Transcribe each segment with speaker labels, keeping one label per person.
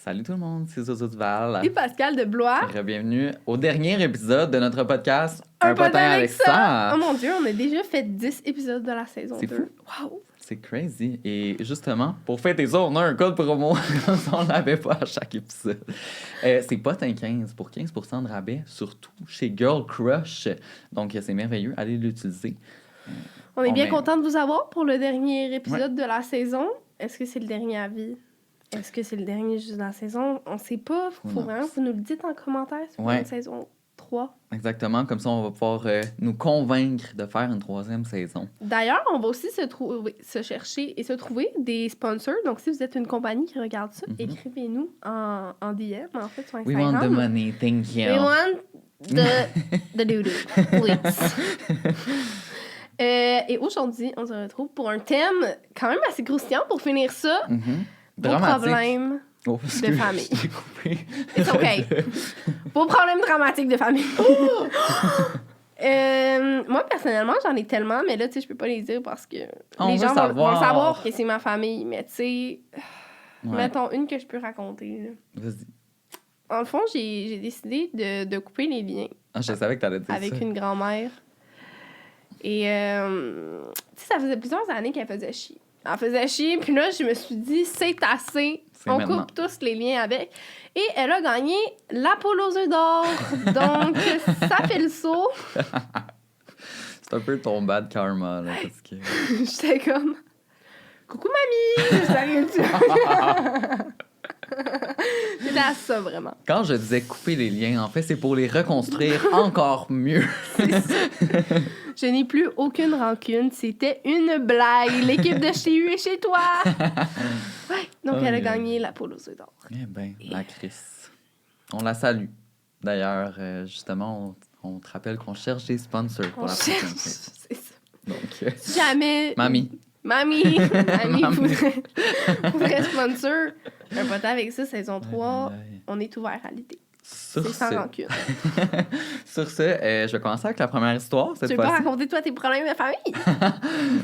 Speaker 1: Salut tout le monde, c'est Zozo Duval.
Speaker 2: Et Pascal de Blois.
Speaker 1: Bienvenue au dernier épisode de notre podcast
Speaker 2: Un potin avec
Speaker 1: ça.
Speaker 2: Oh mon Dieu, on a déjà fait 10 épisodes de la saison 2.
Speaker 1: C'est fou.
Speaker 2: Wow.
Speaker 1: C'est crazy. Et justement, pour fêter ça, on a un code promo. On l'avait pas à chaque épisode. C'est potin 15 pour 15% de rabais, surtout chez Girl Crush. Donc c'est merveilleux, allez l'utiliser.
Speaker 2: On est bien content de vous avoir pour le dernier épisode de la saison. Est-ce que c'est le dernier à vie? Est-ce que c'est le dernier juste de la saison? On sait pas. Faut vraiment que vous nous le dites en commentaire sur une saison 3.
Speaker 1: Exactement. Comme ça, on va pouvoir nous convaincre de faire une 3e saison.
Speaker 2: D'ailleurs, on va aussi se chercher et se trouver des sponsors. Donc, si vous êtes une compagnie qui regarde ça, écrivez-nous en DM, en fait, sur Instagram.
Speaker 1: We want the money, thank you.
Speaker 2: We want the doo-doo, please. Et aujourd'hui, on se retrouve pour un thème quand même assez croustillant pour finir ça. Vos problèmes de famille. It's okay. Vos problèmes dramatiques de famille. Moi, personnellement, j'en ai tellement, mais là, tu sais, je peux pas les dire parce que les gens vont savoir que c'est ma famille. Mais tu sais, mettons une que je peux raconter. Là.
Speaker 1: Vas-y.
Speaker 2: En le fond, j'ai décidé de couper les liens.
Speaker 1: Ah, je savais que t'allais dire ça.
Speaker 2: Avec une grand-mère. Et, tu sais, ça faisait plusieurs années qu'elle faisait chier. Elle faisait chier, puis là, je me suis dit, c'est assez. On coupe tous les liens avec. Et elle a gagné la poule aux œufs d'or. Donc, ça fait le saut.
Speaker 1: C'est un peu ton bad karma, là, parce que...
Speaker 2: J'étais comme, coucou mamie! C'était à ça, vraiment.
Speaker 1: Quand je disais couper les liens, en fait, c'est pour les reconstruire encore mieux.
Speaker 2: C'est ça. Je n'ai plus aucune rancune. C'était une blague. L'équipe de chez U est chez toi. Ouais. Donc, elle a gagné la poule aux œufs d'or.
Speaker 1: Eh bien, la Chris. On la salue. D'ailleurs, justement, on te rappelle qu'on cherche des sponsors pour la prochaine saison.
Speaker 2: C'est ça.
Speaker 1: Donc,
Speaker 2: jamais...
Speaker 1: Mamie,
Speaker 2: voudrait sponsor. Un potin avec ça, saison 3, on est ouvert à l'idée. C'est sans rancune.
Speaker 1: Sur ce, je vais commencer avec la première histoire.
Speaker 2: Tu veux pas raconter, toi, tes problèmes de famille?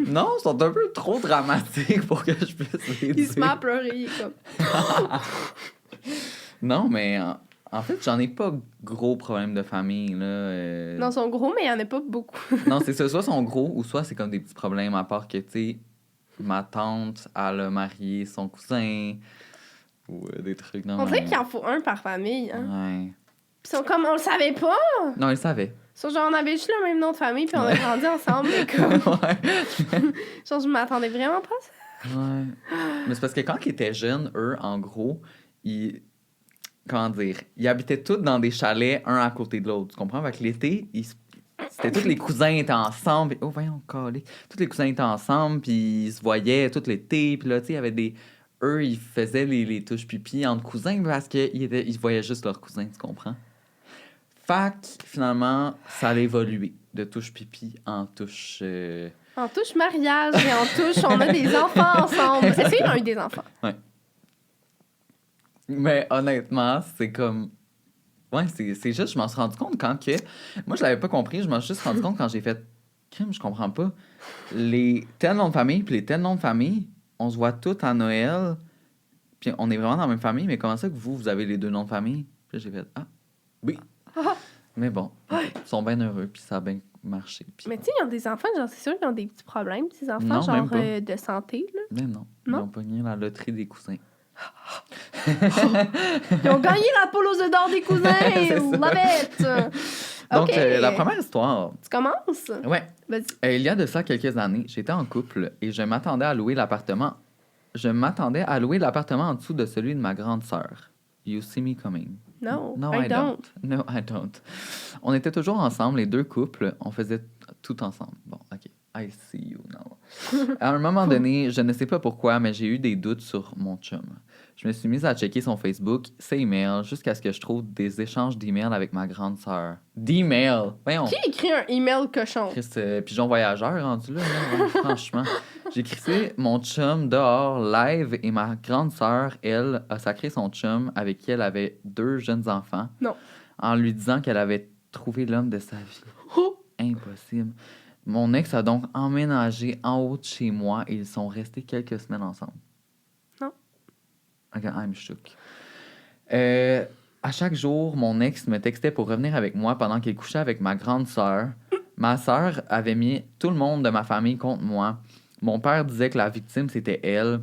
Speaker 1: Non, ils sont un peu trop dramatiques pour que je puisse les dire.
Speaker 2: Il se met à pleurer, il est comme...
Speaker 1: Non, mais en fait, j'en ai pas gros problèmes de famille, là.
Speaker 2: Non, ils sont gros, mais il y en a pas beaucoup.
Speaker 1: Non, c'est ça. Soit ils sont gros, ou soit c'est comme des petits problèmes, à part que, tu sais, ma tante, elle a marié son cousin... Ou des trucs
Speaker 2: on dirait qu'il en faut un par famille. Hein?
Speaker 1: Ouais.
Speaker 2: Puis ils sont comme, on le savait pas.
Speaker 1: Non, ils le savaient.
Speaker 2: Genre, on avait juste le même nom de famille, puis on a grandi ensemble. Mais comme... genre, je m'attendais vraiment pas à ça.
Speaker 1: Ouais. Mais c'est parce que quand ils étaient jeunes, eux, en gros, ils... Comment dire? Ils habitaient tous dans des chalets, un à côté de l'autre. Tu comprends? Fait que l'été, c'était tous les cousins étaient ensemble. Oh, voyons, calé. Tous les cousins étaient ensemble, puis ils se voyaient tout l'été. Puis là, tu sais, il y avait des... Eux, ils faisaient les touches pipi entre cousins parce qu'ils voyaient juste leurs cousins, tu comprends? Fait que, finalement, ça a évolué de touche pipi en touche...
Speaker 2: En touche mariage et en touche on a des enfants ensemble. Est-ce qu'ils ont eu des enfants?
Speaker 1: Ouais. Mais honnêtement, c'est comme... Ouais, c'est juste, je m'en suis rendu compte quand que... Moi, je l'avais pas compris, je m'en suis juste rendu compte quand j'ai fait... Crime, je comprends pas. Les tels noms de famille puis les tels noms de famille... On se voit tous à Noël, puis on est vraiment dans la même famille, mais comment ça que vous avez les deux noms de famille? Puis j'ai fait, oui. Mais bon, ils sont bien heureux, puis ça a bien marché. Puis...
Speaker 2: Mais tu sais, ils ont des enfants, genre, c'est sûr qu'ils ont des petits problèmes, ces enfants,
Speaker 1: non,
Speaker 2: genre de santé, là.
Speaker 1: Mais non, ils ont pogné la loterie des cousins.
Speaker 2: Ils ont gagné la poule aux œufs d'or des cousins! Love it!
Speaker 1: Donc, la première histoire...
Speaker 2: Tu commences?
Speaker 1: Ouais.
Speaker 2: Vas-y.
Speaker 1: Il y a de ça quelques années, j'étais en couple et je m'attendais à louer l'appartement. Je m'attendais à louer l'appartement en dessous de celui de ma grande sœur. You see me coming.
Speaker 2: No,
Speaker 1: I don't. No, I don't. On était toujours ensemble, les deux couples. On faisait tout ensemble. Bon, OK. I see you now. À un moment donné, je ne sais pas pourquoi, mais j'ai eu des doutes sur mon chum. Je me suis mise à checker son Facebook, ses emails, jusqu'à ce que je trouve des échanges d'emails avec ma grande sœur. D'emails! Voyons!
Speaker 2: Qui écrit un email cochon?
Speaker 1: Pigeon voyageur rendu là, franchement. J'ai crissé mon chum dehors, live, et ma grande sœur, elle, a sacré son chum avec qui elle avait 2 jeunes enfants.
Speaker 2: Non.
Speaker 1: En lui disant qu'elle avait trouvé l'homme de sa vie.
Speaker 2: Oh.
Speaker 1: Impossible. Mon ex a donc emménagé en haut de chez moi et ils sont restés quelques semaines ensemble.
Speaker 2: Non.
Speaker 1: OK, I'm shook. À chaque jour, mon ex me textait pour revenir avec moi pendant qu'il couchait avec ma grande sœur. Ma sœur avait mis tout le monde de ma famille contre moi. Mon père disait que la victime, c'était elle.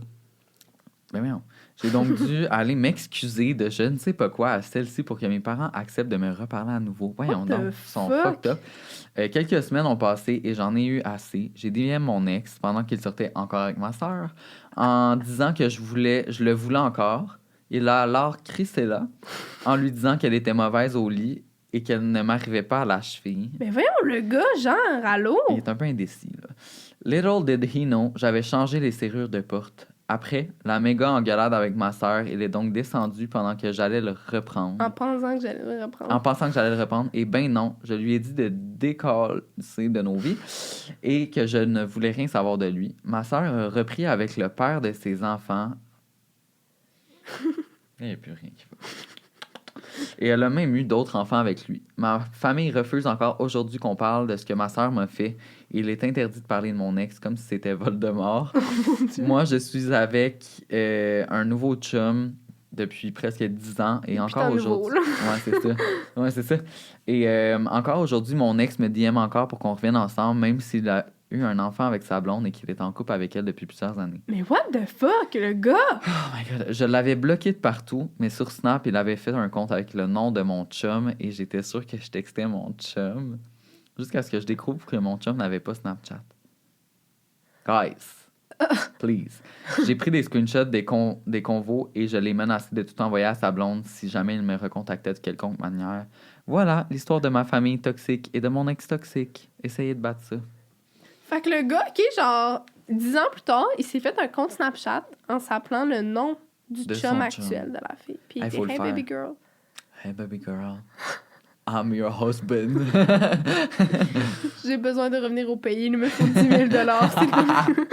Speaker 1: Ben non. J'ai donc dû aller m'excuser de je ne sais pas quoi à celle-ci pour que mes parents acceptent de me reparler à nouveau. Voyons donc, ils sont fucked up. Quelques semaines ont passé et j'en ai eu assez. J'ai DM mon ex pendant qu'il sortait encore avec ma sœur en disant que je le voulais encore. Il a alors crissé là en lui disant qu'elle était mauvaise au lit et qu'elle ne m'arrivait pas à la cheville.
Speaker 2: Mais voyons, le gars, genre, allô?
Speaker 1: Il est un peu indécis, là. Little did he know, j'avais changé les serrures de porte. Après, la méga engueulade avec ma sœur, il est donc descendu pendant que j'allais le reprendre.
Speaker 2: En pensant que j'allais le reprendre.
Speaker 1: En pensant que j'allais le reprendre. Et ben non, je lui ai dit de décoller de nos vies et que je ne voulais rien savoir de lui. Ma sœur a repris avec le père de ses enfants. Il n'y a plus rien qui va. Et elle a même eu d'autres enfants avec lui. Ma famille refuse encore aujourd'hui qu'on parle de ce que ma sœur m'a fait. Il est interdit de parler de mon ex comme si c'était Voldemort. Moi, je suis avec un nouveau chum depuis presque 10 ans. Et encore aujourd'hui. Ouais, c'est ça. Ouais, c'est ça. Et encore aujourd'hui, mon ex me DM encore pour qu'on revienne ensemble, même s'il a eu un enfant avec sa blonde et qu'il est en couple avec elle depuis plusieurs années.
Speaker 2: Mais what the fuck, le gars?
Speaker 1: Oh my God. Je l'avais bloqué de partout, mais sur Snap, il avait fait un compte avec le nom de mon chum et j'étais sûr que je textais mon chum jusqu'à ce que je découvre que mon chum n'avait pas Snapchat. Guys, please. J'ai pris des screenshots des convos et je l'ai menacé de tout envoyer à sa blonde si jamais il me recontactait de quelconque manière. Voilà l'histoire de ma famille toxique et de mon ex toxique. Essayez de battre ça.
Speaker 2: Fait que le gars, OK, genre, 10 ans plus tard, il s'est fait un compte Snapchat en s'appelant le nom du chum actuel de la fille. Puis il était « Hey, baby girl. »
Speaker 1: Hey, baby girl. I'm your husband.
Speaker 2: J'ai besoin de revenir au pays, il me faut 10 000 c'est comme...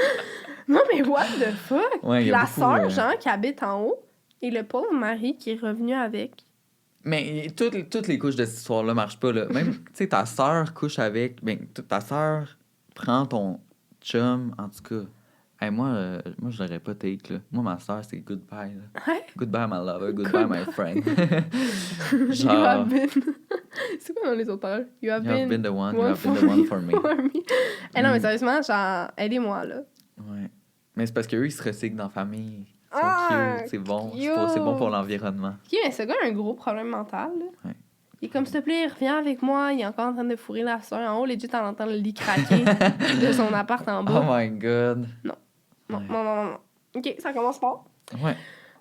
Speaker 2: Non, mais what the fuck?
Speaker 1: Ouais,
Speaker 2: la sœur, genre, qui habite en haut, et le pauvre mari qui est revenu avec.
Speaker 1: Mais toutes les couches de cette histoire-là marchent pas, là. Même, tu sais, ta sœur couche avec... Ben, ta sœur prend ton chum, en tout cas. Hey, moi, je l'aurais pas take, là. Moi, ma sœur, c'est goodbye, là.
Speaker 2: Ouais?
Speaker 1: Goodbye, my lover. Goodbye, my friend.
Speaker 2: Genre... You have been... C'est quoi dans les autres paroles? You have been
Speaker 1: the one. You have been the one for me.
Speaker 2: Eh non, mais sérieusement, genre, aidez-moi, là.
Speaker 1: Ouais. Mais c'est parce qu'eux, ils se recyclent dans la famille. Ils sont cute, c'est bon.
Speaker 2: Cute.
Speaker 1: C'est bon pour l'environnement.
Speaker 2: OK, mais ce gars a un gros problème mental, là.
Speaker 1: Ouais.
Speaker 2: Il est comme, s'il te plaît, reviens avec moi. Il est encore en train de fourrer la sœur. En haut, legit, on entend le lit craquer de son appart en bas.
Speaker 1: Oh my God.
Speaker 2: Non. Non,
Speaker 1: Ouais.
Speaker 2: non, non, non. OK, ça commence fort.
Speaker 1: Ouais.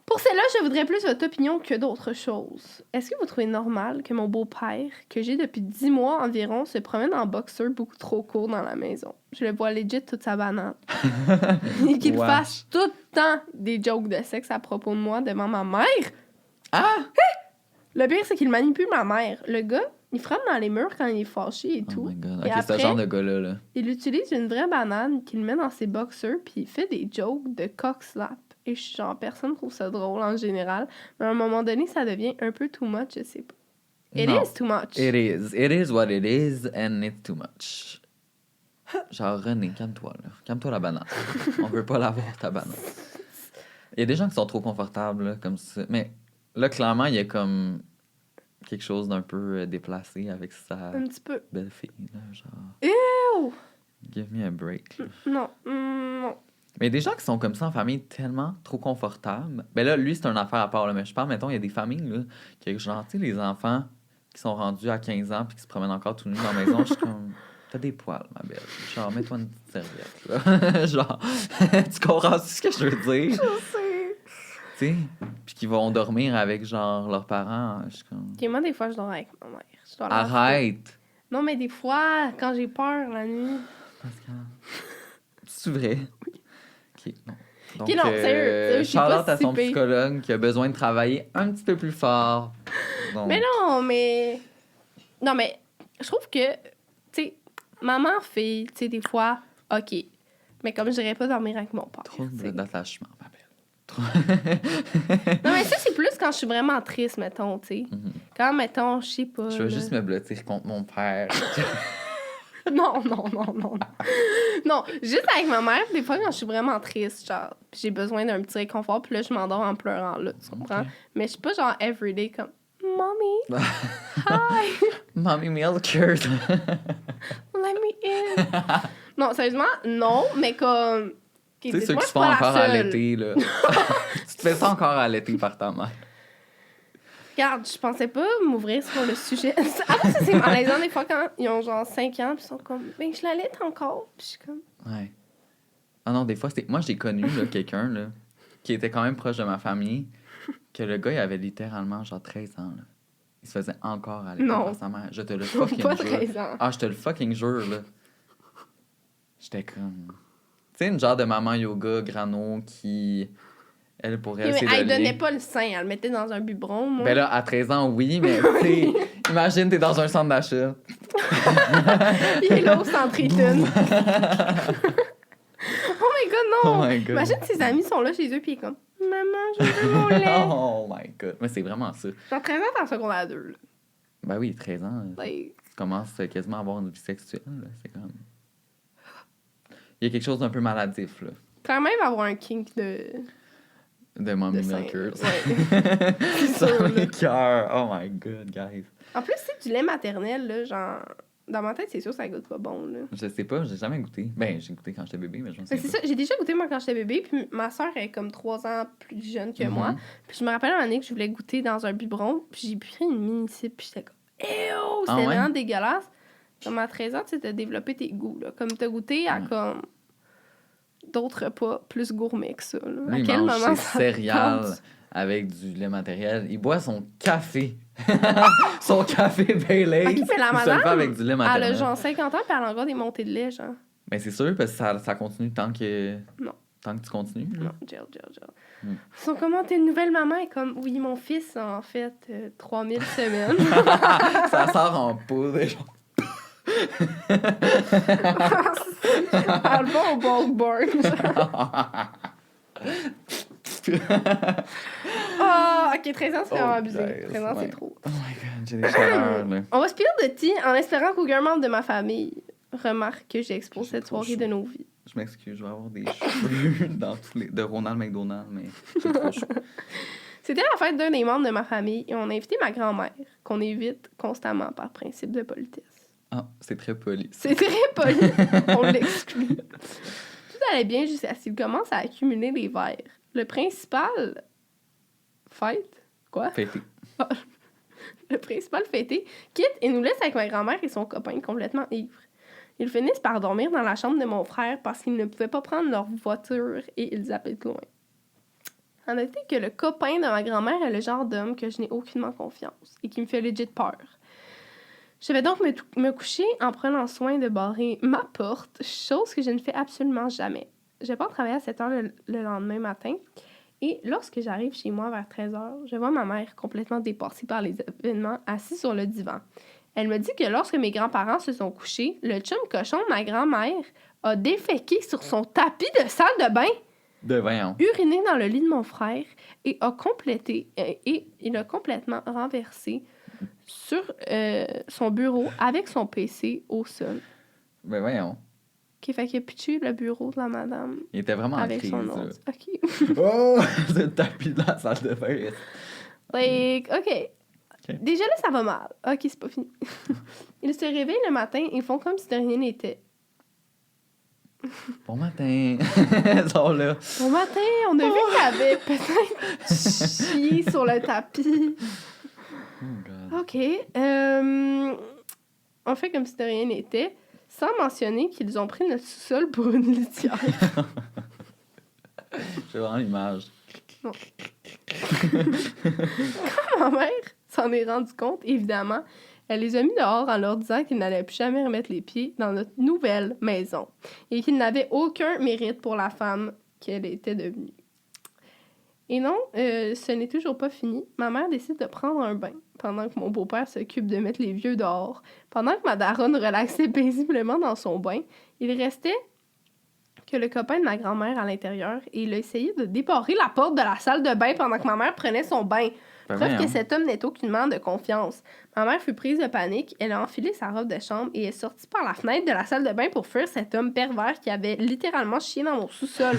Speaker 2: Pour celle-là, je voudrais plus votre opinion que d'autres choses. Est-ce que vous trouvez normal que mon beau-père, que j'ai depuis 10 mois environ, se promène en boxeur beaucoup trop court dans la maison? Je le vois legit toute sa banane. Et qu'il fasse tout le temps des jokes de sexe à propos de moi devant ma mère.
Speaker 1: Ah!
Speaker 2: Le pire, c'est qu'il manipule ma mère. Le gars, il frappe dans les murs quand il est fâché et tout.
Speaker 1: Oh my God.
Speaker 2: Et
Speaker 1: OK, c'est
Speaker 2: après,
Speaker 1: ce genre de gars-là, là.
Speaker 2: il utilise une vraie banane qu'il met dans ses boxers puis il fait des jokes de cock slap. Et je suis genre, personne trouve ça drôle en général. Mais à un moment donné, ça devient un peu too much, je sais pas. It
Speaker 1: Non.
Speaker 2: is too much.
Speaker 1: It is. It is what it is, and it's too much. Genre, René, calme-toi, là. Calme-toi la banane. On veut pas l'avoir, ta banane. Il y a des gens qui sont trop confortables, là, comme ça. Mais là, clairement, il y a comme quelque chose d'un peu déplacé avec sa
Speaker 2: Un petit peu.
Speaker 1: belle-fille, là, genre...
Speaker 2: Ew!
Speaker 1: Give me a break, là.
Speaker 2: Non, non.
Speaker 1: Mais il y a des gens qui sont comme ça en famille tellement trop confortables. Ben là, lui, c'est une affaire à part, là. Mais je parle, mettons, il y a des familles, là, qui, genre, tu sais, les enfants qui sont rendus à 15 ans puis qui se promènent encore tout nus dans la maison, je suis comme... T'as des poils, ma belle. Genre, mets-toi une petite serviette, là. Genre, tu comprends ce que je veux dire?
Speaker 2: Je sais.
Speaker 1: Tu sais, puis qu'ils vont dormir avec, genre, leurs parents. Je suis comme...
Speaker 2: Ok, moi, des fois, je dors avec ma mère. Je dors
Speaker 1: Arrête!
Speaker 2: Non, mais des fois, quand j'ai peur la nuit...
Speaker 1: C'est vrai? OK, non. Donc,
Speaker 2: Ok, non, sérieux, je suis pas
Speaker 1: shout-out à son
Speaker 2: si pire.
Speaker 1: psychologue qui a besoin de travailler un petit peu plus fort. Donc,
Speaker 2: Mais non, mais... Non, mais je trouve que, tu sais, maman fait, tu sais, des fois, OK. Mais comme je dirais pas dormir avec mon père.
Speaker 1: Trouble
Speaker 2: t'sais.
Speaker 1: d'attachement, ma belle.
Speaker 2: Non, mais ça, c'est plus quand je suis vraiment triste, mettons, tu sais.
Speaker 1: Mhm.
Speaker 2: Quand, mettons, je sais pas.
Speaker 1: Je veux
Speaker 2: là.
Speaker 1: juste me blottir contre mon père.
Speaker 2: Non. Non, juste avec ma mère, des fois, quand je suis vraiment triste, genre, pis j'ai besoin d'un petit réconfort, puis là, je m'endors en pleurant, là, tu comprends?
Speaker 1: Ok.
Speaker 2: Mais je suis pas genre everyday comme « Mommy, hi,
Speaker 1: Mommy milkers.
Speaker 2: let me in. » Non, sérieusement, non, mais comme...
Speaker 1: Tu sais, ceux qui se font encore allaiter, là. Tu te fais ça encore allaiter par ta mère.
Speaker 2: Regarde, je pensais pas m'ouvrir sur le sujet. Après, ça, c'est malaisant des fois quand ils ont genre 5 ans, puis ils sont comme « Ben, je l'allaite encore. » Puis je suis comme...
Speaker 1: Ouais. Ah non, des fois, c'était... Moi, j'ai connu là, quelqu'un là, qui était quand même proche de ma famille, que le gars, il avait littéralement genre 13 ans. Là. Il se faisait encore allaiter
Speaker 2: Non.
Speaker 1: par sa mère. Je te le fucking
Speaker 2: Pas
Speaker 1: jure.
Speaker 2: 13 ans.
Speaker 1: Ah, je te le fucking jure, là. J'étais comme... Tu sais, une genre de maman yoga grano qui... Elle, pour elle,
Speaker 2: Ok,
Speaker 1: c'est
Speaker 2: mais elle
Speaker 1: le lien.
Speaker 2: donnait pas le sein, elle le mettait dans un biberon, moi.
Speaker 1: Ben là, à 13 ans, oui, mais tu sais, imagine, t'es dans un centre d'achat.
Speaker 2: Il est là au centre Eaton. Oh my god, non!
Speaker 1: Oh my god.
Speaker 2: Imagine ses amis sont là chez eux, puis il est comme Maman, je veux mon lait.
Speaker 1: Oh my god. Mais c'est vraiment ça.
Speaker 2: Genre 13 ans, t'es en secondaire 2. Là.
Speaker 1: Ben oui, 13 ans,
Speaker 2: Like,
Speaker 1: tu commences quasiment à avoir une vie sexuelle. Là. C'est comme... Il y a quelque chose d'un peu maladif, là.
Speaker 2: quand même avoir un kink de
Speaker 1: Mommy
Speaker 2: sein.
Speaker 1: milkers.
Speaker 2: Ouais.
Speaker 1: Ça
Speaker 2: sûr, là.
Speaker 1: m'écoeure. Oh my god, guys.
Speaker 2: En plus, c'est du lait maternel, là, genre. Dans ma tête, c'est sûr que ça goûte pas bon, là.
Speaker 1: Je sais pas, j'ai jamais goûté. Ben, j'ai goûté quand j'étais bébé, mais je m'en
Speaker 2: C'est
Speaker 1: souviens
Speaker 2: ça, j'ai déjà goûté moi quand j'étais bébé, puis ma soeur est comme 3 ans plus jeune que moi.
Speaker 1: Mhm.
Speaker 2: Puis je me rappelle un année que je voulais goûter dans un biberon, puis j'ai pris une mini-sip, puis j'étais comme Ew! C'était
Speaker 1: Ah ouais?
Speaker 2: vraiment dégueulasse. Comme à 13 ans, tu sais, t'as développé tes goûts, là. Comme t'as goûté à comme d'autres repas plus gourmets que ça, là.
Speaker 1: Lui,
Speaker 2: à
Speaker 1: il
Speaker 2: quel
Speaker 1: mange
Speaker 2: moment
Speaker 1: ses
Speaker 2: ça te
Speaker 1: céréales
Speaker 2: tente?
Speaker 1: avec du lait matériel. Il boit son café. Son café Baileys.
Speaker 2: Ok, mais la
Speaker 1: il se le
Speaker 2: madame,
Speaker 1: fait avec du lait
Speaker 2: Elle
Speaker 1: matériel.
Speaker 2: a genre 50 ans, puis elle a encore des montées de lait, genre.
Speaker 1: Mais c'est sûr, parce que ça continue tant que...
Speaker 2: Non.
Speaker 1: Tant que tu continues. là.
Speaker 2: Non, gel.
Speaker 1: Mm.
Speaker 2: Ils sont comment, t'es une nouvelle maman? Et comme, oui, mon fils a en fait 3000 semaines.
Speaker 1: Ça sort en poudre. Genre.
Speaker 2: Elle va au bulk barn. Ah, ok, 13 ans, c'est vraiment abusé.
Speaker 1: guys,
Speaker 2: 13 ans,
Speaker 1: ouais.
Speaker 2: c'est trop.
Speaker 1: Oh my god, j'ai des chaleurs, là.
Speaker 2: On va spill de tea en espérant qu'aucun membre de ma famille remarque que j'ai exposé
Speaker 1: J'ai
Speaker 2: cette
Speaker 1: trop
Speaker 2: soirée
Speaker 1: chaud.
Speaker 2: de nos vies.
Speaker 1: Je m'excuse, je vais avoir des cheveux dans tous les... de Ronald McDonald, mais j'ai trop chaud.
Speaker 2: C'était la fête d'un des membres de ma famille et on a invité ma grand-mère, qu'on évite constamment par principe de politesse.
Speaker 1: Ah, c'est très poli.
Speaker 2: C'est très poli. On l'exclut. Tout allait bien jusqu'à ce qu'il commence à accumuler des verres. Le principal... Fête? Quoi?
Speaker 1: Fêté.
Speaker 2: Le principal fêté quitte et nous laisse avec ma grand-mère et son copain complètement ivres. Ils finissent par dormir dans la chambre de mon frère parce qu'ils ne pouvaient pas prendre leur voiture et ils habitent loin. À noter que le copain de ma grand-mère est le genre d'homme que je n'ai aucunement confiance et qui me fait legit peur. Je vais donc me coucher en prenant soin de barrer ma porte, chose que je ne fais absolument jamais. Je pars travailler à 7 h le lendemain matin et lorsque j'arrive chez moi vers 13 h, je vois ma mère complètement dépassée par les événements, assise sur le divan. Elle me dit que lorsque mes grands-parents se sont couchés, le chum cochon de ma grand-mère a déféqué sur son tapis de salle de bain,
Speaker 1: De voyons.
Speaker 2: uriné dans le lit de mon frère et il a complètement renversé sur son bureau avec son PC au sol.
Speaker 1: Ben voyons.
Speaker 2: OK, fait qu'il a pitché le bureau de la madame
Speaker 1: Il était vraiment en
Speaker 2: avec
Speaker 1: crise,
Speaker 2: son
Speaker 1: là.
Speaker 2: ordi. OK.
Speaker 1: Oh! C'est le tapis de la salle de bain.
Speaker 2: Like, OK.
Speaker 1: OK.
Speaker 2: Déjà là, ça va mal. OK, c'est pas fini. Ils se réveillent le matin et font comme si de rien n'était.
Speaker 1: Bon matin. Ils sont là.
Speaker 2: Bon matin, on a vu qu'il avait peut-être chié sur le tapis.
Speaker 1: Oh God.
Speaker 2: OK. On fait comme si de rien n'était, sans mentionner qu'ils ont pris notre sous-sol pour une litière.
Speaker 1: J'ai vraiment l'image.
Speaker 2: Non. Quand ma mère s'en est rendue compte, évidemment, elle les a mis dehors en leur disant qu'ils n'allaient plus jamais remettre les pieds dans notre nouvelle maison et qu'ils n'avaient aucun mérite pour la femme qu'elle était devenue. Et non, ce n'est toujours pas fini. Ma mère décide de prendre un bain pendant que mon beau-père s'occupe de mettre les vieux dehors. Pendant que ma daronne relaxait paisiblement dans son bain, il restait que le copain de ma grand-mère à l'intérieur et il a essayé de débarrer la porte de la salle de bain pendant que ma mère prenait son bain. Preuve que cet homme n'est aucunement de confiance. Ma mère fut prise de panique. Elle a enfilé sa robe de chambre et est sortie par la fenêtre de la salle de bain pour fuir cet homme pervers qui avait littéralement chié dans mon sous-sol.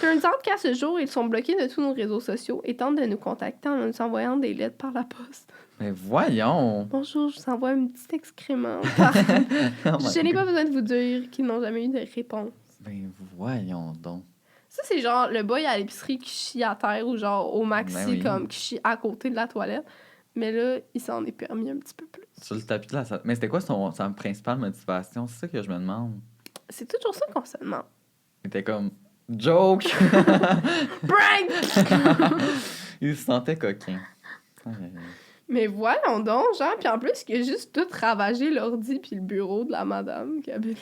Speaker 2: Turns out qu'à ce jour, ils sont bloqués de tous nos réseaux sociaux et tentent de nous contacter en nous envoyant des lettres par la poste.
Speaker 1: Mais voyons!
Speaker 2: Bonjour, je vous envoie un petit excrément. Je n'ai pas besoin de vous dire qu'ils n'ont jamais eu de réponse.
Speaker 1: Ben voyons donc.
Speaker 2: Ça, c'est genre le boy à l'épicerie qui chie à terre ou genre au maxi,
Speaker 1: Ben oui.
Speaker 2: comme qui chie à côté de la toilette. Mais là, il s'en est permis un petit peu plus.
Speaker 1: Sur le tapis de la salle. Mais c'était quoi sa principale motivation? C'est ça que je me demande.
Speaker 2: C'est toujours ça qu'on se demande.
Speaker 1: Il était comme joke!
Speaker 2: Prank!
Speaker 1: Il se sentait coquin.
Speaker 2: Mais voyons donc, genre, puis en plus, il a juste tout ravagé l'ordi puis le bureau de la madame qui habite.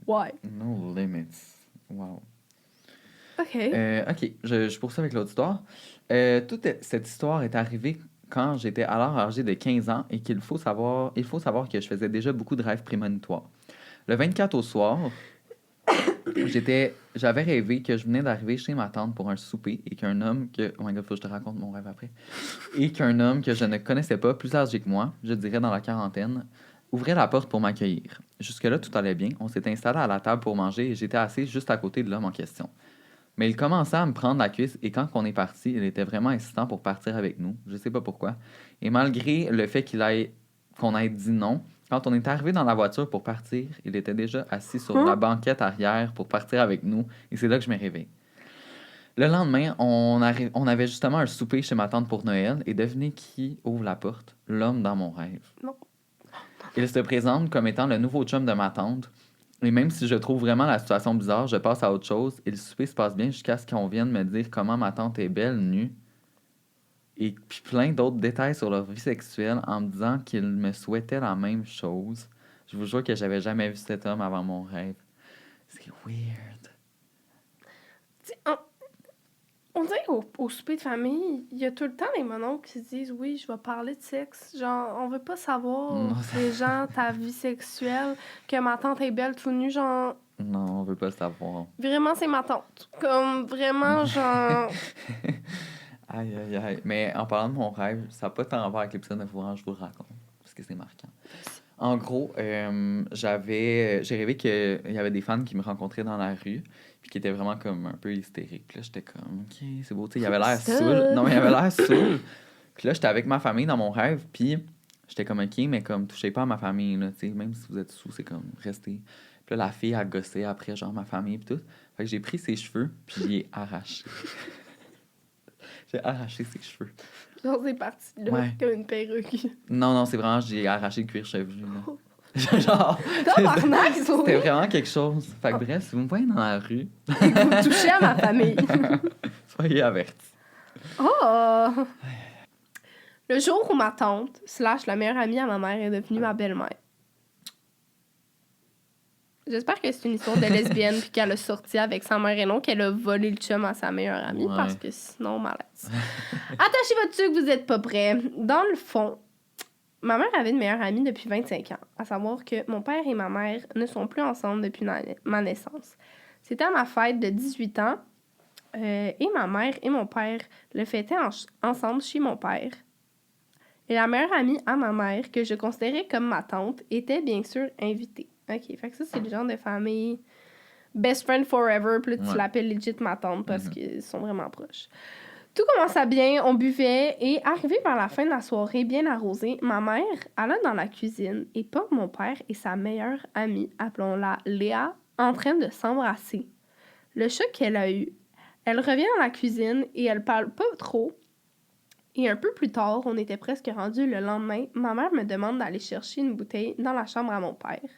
Speaker 2: Ouais.
Speaker 1: No limits. Wow.
Speaker 2: OK.
Speaker 1: OK, je poursuis avec l'autre histoire. Toute cette histoire est arrivée quand j'étais alors âgé de 15 ans et il faut savoir que je faisais déjà beaucoup de rêves prémonitoires. Le 24 au soir, j'avais rêvé que je venais d'arriver chez ma tante pour un souper et qu'un homme oh my god, faut que je te raconte mon rêve après. Et qu'un homme que je ne connaissais pas, plus âgé que moi, je dirais dans la quarantaine, ouvrait la porte pour m'accueillir. Jusque-là, tout allait bien. On s'était installé à la table pour manger et j'étais assis juste à côté de l'homme en question. Mais il commençait à me prendre la cuisse et quand on est parti, il était vraiment insistant pour partir avec nous. Je sais pas pourquoi. Et malgré le fait qu'on ait dit non, quand on est arrivé dans la voiture pour partir, il était déjà assis sur la banquette arrière pour partir avec nous. Et c'est là que je me réveille. Le lendemain, on avait justement un souper chez ma tante pour Noël et devinez qui ouvre la porte? L'homme dans mon rêve.
Speaker 2: Non.
Speaker 1: Il se présente comme étant le nouveau chum de ma tante. Et même si je trouve vraiment la situation bizarre, je passe à autre chose. Et le souper se passe bien jusqu'à ce qu'on vienne me dire comment ma tante est belle, nue. Et puis plein d'autres détails sur leur vie sexuelle en me disant qu'ils me souhaitaient la même chose. Je vous jure que j'avais jamais vu cet homme avant mon rêve. C'est weird.
Speaker 2: On dirait au souper de famille, il y a tout le temps les mononcles qui se disent « Oui, je vais parler de sexe. » Genre, on veut pas savoir,
Speaker 1: Non,
Speaker 2: les gens, ta vie sexuelle, que ma tante est belle tout nue, genre...
Speaker 1: Non, on veut pas savoir.
Speaker 2: Vraiment, c'est ma tante. Comme, vraiment, genre...
Speaker 1: Aïe, aïe, aïe. Mais en parlant de mon rêve, ça n'a pas tant à voir avec l'épisode de Fourrant, je vous le raconte, parce que c'est marquant. En gros, j'ai rêvé qu'il y avait des fans qui me rencontraient dans la rue, puis qui étaient vraiment comme un peu hystériques. Puis là, j'étais comme, OK, c'est beau, tu sais, il avait l'air saoul. Non, mais il avait l'air saoul. Puis là, j'étais avec ma famille dans mon rêve, puis j'étais comme, OK, mais comme, touchez pas à ma famille, là, tu sais, même si vous êtes sous, c'est comme, restez. Puis là, la fille a gossé après, genre, ma famille, puis tout. Fait que j'ai pris ses cheveux, puis je les ai arrachés. J'ai arraché ses cheveux.
Speaker 2: Genre, c'est parti là,
Speaker 1: Ouais.
Speaker 2: comme une perruque.
Speaker 1: Non, c'est vraiment, j'ai arraché le cuir chevelu, là. Genre,
Speaker 2: Tabarnak,
Speaker 1: c'était vraiment quelque chose. Fait que bref, si vous me voyez dans la rue,
Speaker 2: vous touchez à ma famille.
Speaker 1: soyez avertis.
Speaker 2: Oh! Le jour où ma tante, / la meilleure amie à ma mère, est devenue ma belle-mère. J'espère que c'est une histoire de lesbienne puis qu'elle a sorti avec sa mère et non qu'elle a volé le chum à sa meilleure amie
Speaker 1: Ouais.
Speaker 2: parce que sinon, malaise. Attachez votre tuque, vous êtes pas prêts. Dans le fond, ma mère avait une meilleure amie depuis 25 ans, à savoir que mon père et ma mère ne sont plus ensemble depuis ma naissance. C'était à ma fête de 18 ans et ma mère et mon père le fêtaient ensemble chez mon père. Et la meilleure amie à ma mère, que je considérais comme ma tante, était bien sûr invitée. OK, fait que ça, c'est le genre de famille best friend forever, puis là, tu l'appelles legit ma tante parce qu'ils sont vraiment proches. Tout commença bien, on buvait, et arrivé vers la fin de la soirée, bien arrosée, ma mère alla dans la cuisine, et pas mon père et sa meilleure amie, appelons-la Léa, en train de s'embrasser. Le choc qu'elle a eu, elle revient dans la cuisine, et elle parle pas trop, et un peu plus tard, on était presque rendu le lendemain, ma mère me demande d'aller chercher une bouteille dans la chambre à mon père.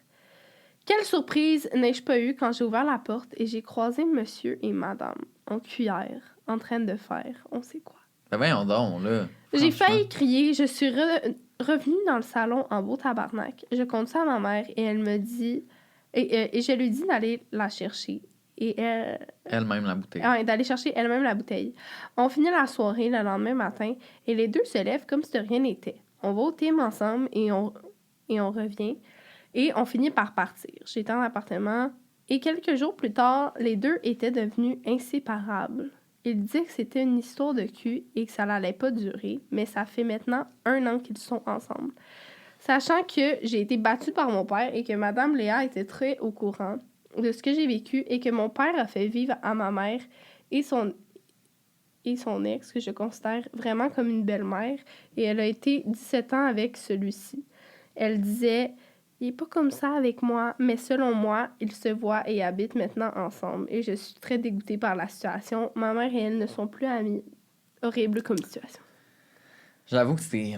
Speaker 2: Quelle surprise n'ai-je pas eue quand j'ai ouvert la porte et j'ai croisé monsieur et madame en cuillère en train de faire on sait quoi.
Speaker 1: Ben voyons donc, là.
Speaker 2: J'ai failli crier, je suis revenue dans le salon en beau tabarnak. Je compte ça à ma mère et elle me dit... Et je lui dis d'aller la chercher. Et
Speaker 1: elle-même la bouteille.
Speaker 2: D'aller chercher elle-même la bouteille. On finit la soirée le lendemain matin et les deux se lèvent comme si de rien n'était. On va au team ensemble et on revient. Et on finit par partir. J'étais en appartement et quelques jours plus tard, les deux étaient devenus inséparables. Il disait que c'était une histoire de cul et que ça n'allait pas durer, mais ça fait maintenant 1 an qu'ils sont ensemble. Sachant que j'ai été battue par mon père et que Madame Léa était très au courant de ce que j'ai vécu et que mon père a fait vivre à ma mère et son ex, que je considère vraiment comme une belle-mère, et elle a été 17 ans avec celui-ci. Elle disait... Il est pas comme ça avec moi, mais selon moi, ils se voient et habitent maintenant ensemble. Et je suis très dégoûtée par la situation. Ma mère et elle ne sont plus amies. Horrible comme situation.
Speaker 1: J'avoue que c'est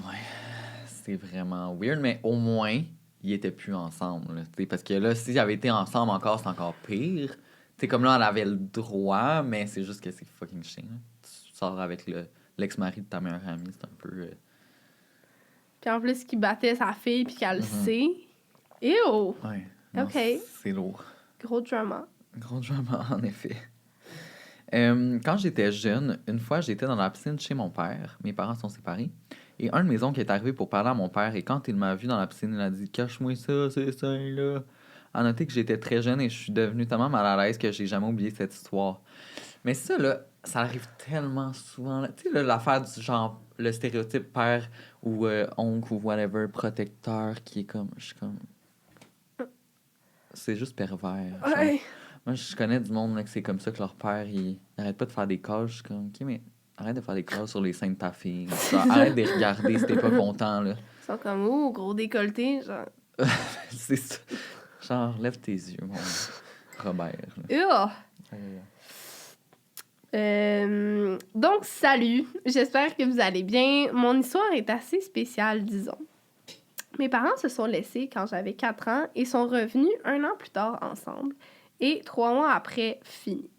Speaker 1: vraiment weird, mais au moins, ils étaient plus ensemble. Là, parce que là, s'ils avaient été ensemble encore, c'est encore pire. T'sais, comme là, on avait le droit, mais c'est juste que c'est fucking chiant. Là. Tu sors avec l'ex-mari de ta meilleure amie, c'est un peu...
Speaker 2: Puis en plus, qu'il battait sa fille puis qu'elle le sait. Ew!
Speaker 1: Ouais. Non,
Speaker 2: OK.
Speaker 1: C'est lourd.
Speaker 2: Gros drama.
Speaker 1: Gros drama, en effet. Quand j'étais jeune, une fois, j'étais dans la piscine chez mon père. Mes parents sont séparés. Et un de mes oncles est arrivé pour parler à mon père. Et quand il m'a vu dans la piscine, il a dit « Cache-moi ça, c'est ça, là. » À noter que j'étais très jeune et je suis devenue tellement mal à l'aise que j'ai jamais oublié cette histoire. Mais ça, là, ça arrive tellement souvent. Tu sais, là, l'affaire du genre, le stéréotype père ou oncle ou whatever, protecteur, qui est comme... Je suis comme... C'est juste pervers. Genre.
Speaker 2: Ouais.
Speaker 1: Moi, je connais du monde là, que c'est comme ça que leur père, il arrête pas de faire des calls. Je suis comme, OK, mais arrête de faire des calls sur les seins de ta fille. Genre, arrête de les regarder si t'es pas content, là.
Speaker 2: Ils sont comme, oh, gros décolleté, genre.
Speaker 1: C'est ça. Genre, lève tes yeux, mon Robert.
Speaker 2: Là. Donc, salut. J'espère que vous allez bien. Mon histoire est assez spéciale, disons. Mes parents se sont laissés quand j'avais 4 ans et sont revenus 1 an plus tard ensemble. Et 3 mois après, fini.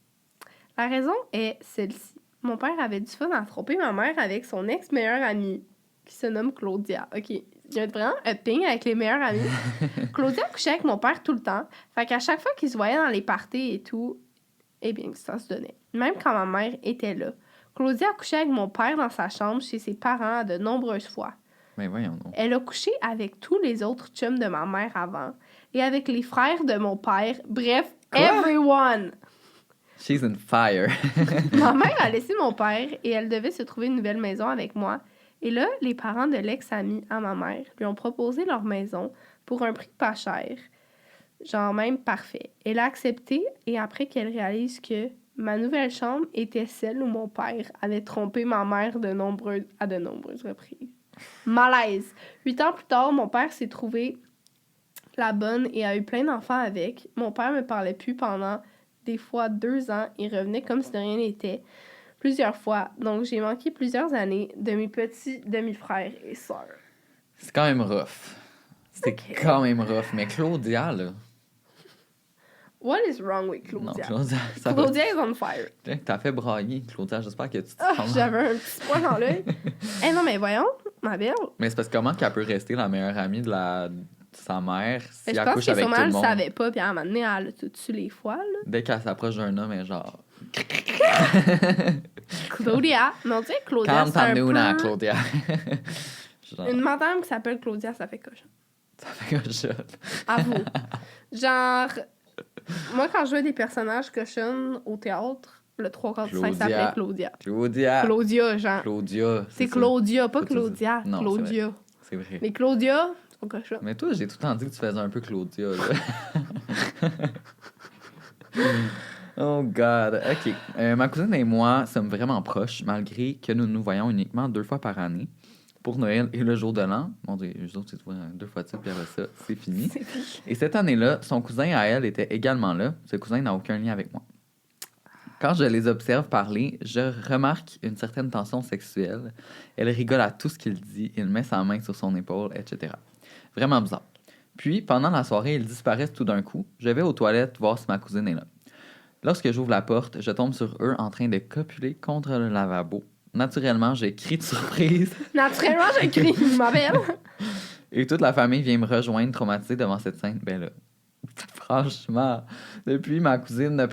Speaker 2: La raison est celle-ci. Mon père avait du fun à tromper ma mère avec son ex-meilleure amie, qui se nomme Claudia. OK, il y a vraiment un ping avec les meilleures amies. Claudia couchait avec mon père tout le temps. Fait qu'à chaque fois qu'ils se voyaient dans les parties et tout, eh bien, ça se donnait. Même quand ma mère était là. Claudia couchait avec mon père dans sa chambre chez ses parents de nombreuses fois.
Speaker 1: Mais voyons donc.
Speaker 2: Elle a couché avec tous les autres chums de ma mère avant et avec les frères de mon père. Bref,
Speaker 1: Quoi?
Speaker 2: everyone!
Speaker 1: She's on fire.
Speaker 2: Ma mère a laissé mon père et elle devait se trouver une nouvelle maison avec moi. Et là, les parents de l'ex-ami à ma mère lui ont proposé leur maison pour un prix pas cher. Genre même parfait. Elle a accepté et après qu'elle réalise que ma nouvelle chambre était celle où mon père avait trompé ma mère à de nombreuses reprises. Malaise. 8 ans plus tard, mon père s'est trouvé la bonne et a eu plein d'enfants avec. Mon père me parlait plus pendant des fois 2 ans et revenait comme si de rien n'était plusieurs fois. Donc, j'ai manqué plusieurs années de mes petits demi-frères et sœurs.
Speaker 1: C'est quand même rough. C'est quand même rough. Mais Claudia, là...
Speaker 2: What is wrong with Claudia?
Speaker 1: Non, Claudia...
Speaker 2: Claudia is on fire.
Speaker 1: T'as fait brailler, Claudia. J'espère que tu te sens...
Speaker 2: J'avais un petit point dans l'œil. Non, mais voyons, ma belle.
Speaker 1: Mais c'est parce que comment qu'elle peut rester la meilleure amie de sa mère si elle couche avec tout le monde?
Speaker 2: Je pense que sûrement elle le savait pas, puis à un moment donné, elle a tout dessus les fois, là.
Speaker 1: Dès qu'elle s'approche d'un homme, elle est genre...
Speaker 2: Claudia. Mais on dirait que Claudia,
Speaker 1: Calme
Speaker 2: c'est un
Speaker 1: ta nouna,
Speaker 2: peu...
Speaker 1: Claudia. Genre,
Speaker 2: Une madame qui s'appelle Claudia, ça fait cochon.
Speaker 1: ça fait cochon.
Speaker 2: Avoue. Genre, moi, quand je jouais des personnages cochons au théâtre, le 3/4 du 5 s'appelait Claudia. Claudia, genre.
Speaker 1: Claudia.
Speaker 2: C'est Claudia, pas Claudia.
Speaker 1: Non,
Speaker 2: Claudia.
Speaker 1: C'est vrai.
Speaker 2: Les Claudia sont cochons.
Speaker 1: Mais toi, j'ai tout le temps dit que tu faisais un peu Claudia, là. Oh God. OK. Ma cousine et moi sommes vraiment proches, malgré que nous nous voyons uniquement 2 fois par année. Pour Noël et le jour de l'an. Mon Dieu, les autres, tu te vois 2 fois de suite, puis après ça, c'est fini.
Speaker 2: C'est fini.
Speaker 1: Et cette année-là, son cousin à elle était également là. Ce cousin n'a aucun lien avec moi. Quand je les observe parler, je remarque une certaine tension sexuelle. Elle rigole à tout ce qu'il dit. Il met sa main sur son épaule, etc. Vraiment bizarre. Puis, pendant la soirée, ils disparaissent tout d'un coup. Je vais aux toilettes voir si ma cousine est là. Lorsque j'ouvre la porte, je tombe sur eux en train de copuler contre le lavabo. Naturellement, j'ai crié de surprise.
Speaker 2: Naturellement, j'ai crié, ma belle.
Speaker 1: Et toute la famille vient me rejoindre traumatisée devant cette scène. Ben là, franchement, depuis, ma cousine ne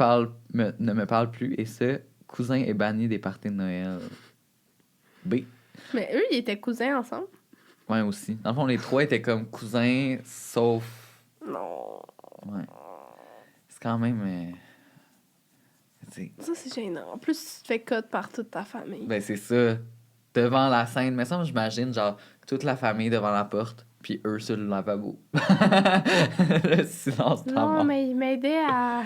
Speaker 1: me parle plus et ce cousin est banni des parties de Noël. B.
Speaker 2: Mais eux, ils étaient cousins ensemble?
Speaker 1: Ouais, aussi. Dans le fond, les 3 étaient comme cousins, sauf...
Speaker 2: Non.
Speaker 1: Ouais. C'est quand même...
Speaker 2: Ça, c'est gênant. En plus, tu te fais cut par toute ta famille.
Speaker 1: Ben, c'est ça. Devant la scène. Mais ça, j'imagine, genre, toute la famille devant la porte, puis eux sur le lavabo. Le silence de la
Speaker 2: Non,
Speaker 1: mort.
Speaker 2: mais il m'aidait à...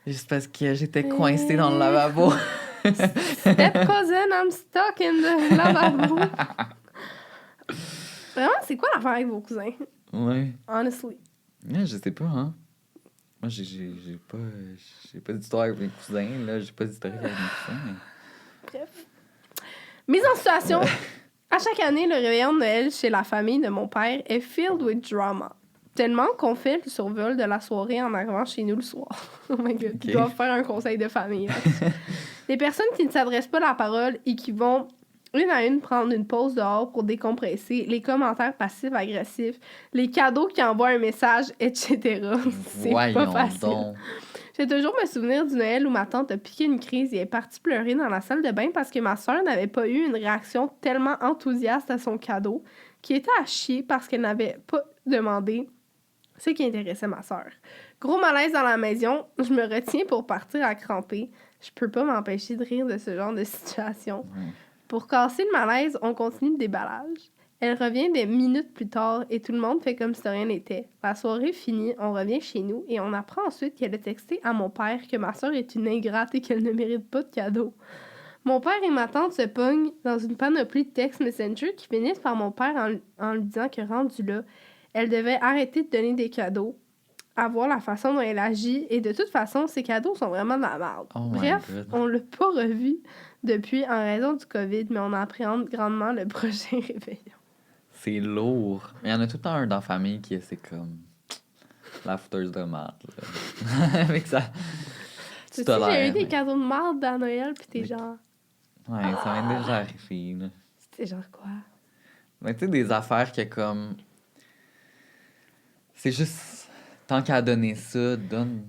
Speaker 1: Juste parce que j'étais coincée dans le lavabo.
Speaker 2: Step cousin, I'm stuck in the lavabo. Vraiment, c'est quoi l'affaire avec vos cousins?
Speaker 1: Ouais.
Speaker 2: Honestly.
Speaker 1: Ouais, je sais pas, hein. Moi, j'ai pas d'histoire avec mes cousins, là. J'ai pas d'histoire avec mes cousins, mais...
Speaker 2: Bref. Mise en situation. À chaque année, le réveillon de Noël chez la famille de mon père est filled with drama. Tellement qu'on fait le survol de la soirée en arrivant chez nous le soir. Oh my God,
Speaker 1: Ok.
Speaker 2: ils doivent faire un conseil de famille. Les personnes qui ne s'adressent pas la parole et qui vont une à une prendre une pause dehors pour décompresser, les commentaires passifs-agressifs, les cadeaux qui envoient un message, etc. C'est pas
Speaker 1: Voyons
Speaker 2: facile.
Speaker 1: donc.
Speaker 2: J'ai toujours me souvenir du Noël où ma tante a piqué une crise et est partie pleurer dans la salle de bain parce que ma soeur n'avait pas eu une réaction tellement enthousiaste à son cadeau, qui était à chier parce qu'elle n'avait pas demandé ce qui intéressait ma soeur. Gros malaise dans la maison, je me retiens pour partir à cramper. Je peux pas m'empêcher de rire de ce genre de situation. Pour casser le malaise, on continue le déballage. Elle revient des minutes plus tard et tout le monde fait comme si de rien n'était. La soirée finie, on revient chez nous et on apprend ensuite qu'elle a texté à mon père que ma soeur est une ingrate et qu'elle ne mérite pas de cadeau. Mon père et ma tante se pognent dans une panoplie de textes Messenger qui finissent par mon père en lui disant que rendu là, elle devait arrêter de donner des cadeaux, à voir la façon dont elle agit et de toute façon, ces cadeaux sont vraiment de la merde.
Speaker 1: Oh my
Speaker 2: Bref,
Speaker 1: God.
Speaker 2: on l'a pas revu depuis en raison du COVID, mais on appréhende grandement le prochain réveillon.
Speaker 1: C'est lourd. Il y en a tout le temps un dans la famille qui est, c'est comme... La fouteuse de merde, là. Avec ça...
Speaker 2: Tu sais, j'ai eu des cadeaux de merde à Noël, pis t'es genre...
Speaker 1: Ouais, ça m'est déjà arrivé, là.
Speaker 2: C'était genre quoi?
Speaker 1: Mais tu sais, des affaires que comme... C'est juste... Tant qu'à donner ça, donne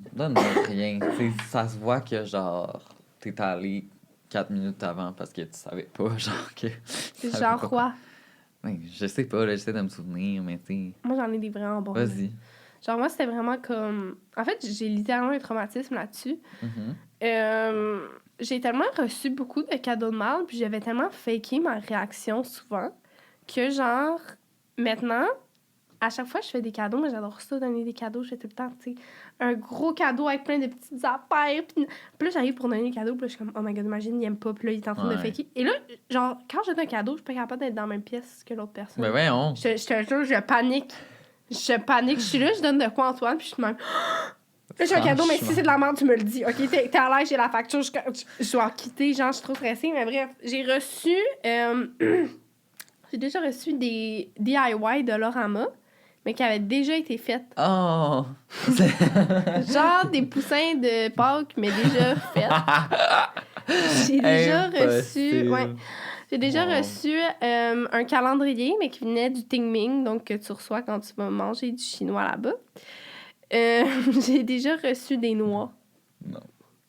Speaker 1: rien. T'sais, ça se voit que, genre, t'es allé 4 minutes avant parce que tu savais pas, genre, que...
Speaker 2: C'est genre quoi?
Speaker 1: Ouais, je sais pas, là, j'essaie de me souvenir, mais tu sais...
Speaker 2: Moi, j'en ai des vraiment bons.
Speaker 1: Vas-y.
Speaker 2: Genre, moi, c'était vraiment comme... En fait, j'ai littéralement un traumatisme là-dessus.
Speaker 1: Mhm.
Speaker 2: J'ai tellement reçu beaucoup de cadeaux de mal, puis j'avais tellement faké ma réaction souvent, que genre, maintenant, à chaque fois que je fais des cadeaux, moi, j'adore ça, donner des cadeaux, je fais tout le temps, tu sais, un gros cadeau avec plein de petites affaires, puis là, j'arrive pour donner des cadeaux, puis là, je suis comme, oh my God, imagine, il aime pas, puis là, il est en train de faker. Et là, genre, quand je donne un cadeau, je suis pas capable d'être dans la même pièce que l'autre personne.
Speaker 1: Ben voyons.
Speaker 2: Je te jure, je panique. Je suis là, je donne de quoi, Antoine, puis je suis de même... Là, j'ai un cadeau, mais si c'est de la merde, tu me le dis. OK, t'es à l'aise, j'ai la facture, je dois quitter, genre, je suis trop stressée. Mais bref, j'ai reçu... j'ai déjà reçu des DIY de Lorama, mais qui avaient déjà été faites.
Speaker 1: Oh!
Speaker 2: Genre des poussins de Pâques, mais déjà faits. J'ai déjà reçu... Ouais. J'ai déjà reçu un calendrier, mais qui venait du Ting Ming, donc que tu reçois quand tu vas manger du chinois là-bas. J'ai déjà reçu des noix.
Speaker 1: Non.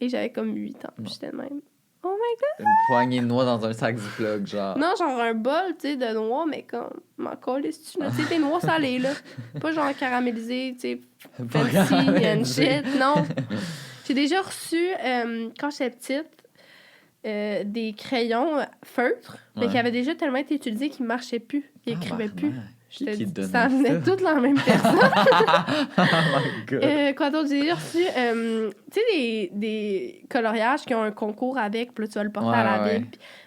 Speaker 2: Et j'avais comme 8 ans. Puis j'étais de même. Oh my God!
Speaker 1: Une poignée de noix dans un sac Ziploc, genre.
Speaker 2: Non, genre un bol, tu sais, de noix, mais comme... M'en calisse-tu, là? Tu sais, des noix salées, là. Pas genre caramélisées, tu sais, fancy and shit. Non. J'ai déjà reçu, quand j'étais petite, des crayons feutres, mais qui avaient déjà tellement été utilisés qu'ils ne marchaient plus. Ils écrivaient plus.
Speaker 1: Qui te donnait
Speaker 2: ça venait toutes la même personne.
Speaker 1: Oh my God.
Speaker 2: Quoi d'autre? J'ai déjà reçu, tu sais, des coloriages qui ont un concours avec, puis là, tu vas le porter à la ville.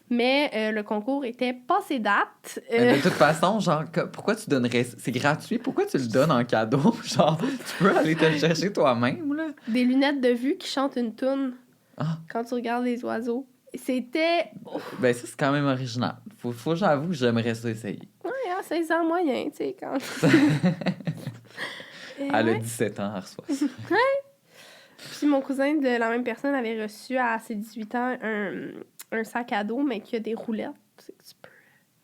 Speaker 2: Mais le concours était passé date.
Speaker 1: Mais de toute façon, genre, pourquoi tu donnerais... C'est gratuit, pourquoi tu le donnes en cadeau? Genre, tu peux aller te le chercher toi-même, là.
Speaker 2: Des lunettes de vue qui chantent une toune quand tu regardes les oiseaux. C'était...
Speaker 1: Ben ça, c'est quand même original. Faut j'avoue que j'aimerais ça essayer.
Speaker 2: Ouais, à 16 ans moyen, tu sais, quand...
Speaker 1: Elle a 17 ans, elle reçoit ça.
Speaker 2: Puis mon cousin de la même personne avait reçu à ses 18 ans un sac à dos, mais qui a des roulettes. C'est que tu peux...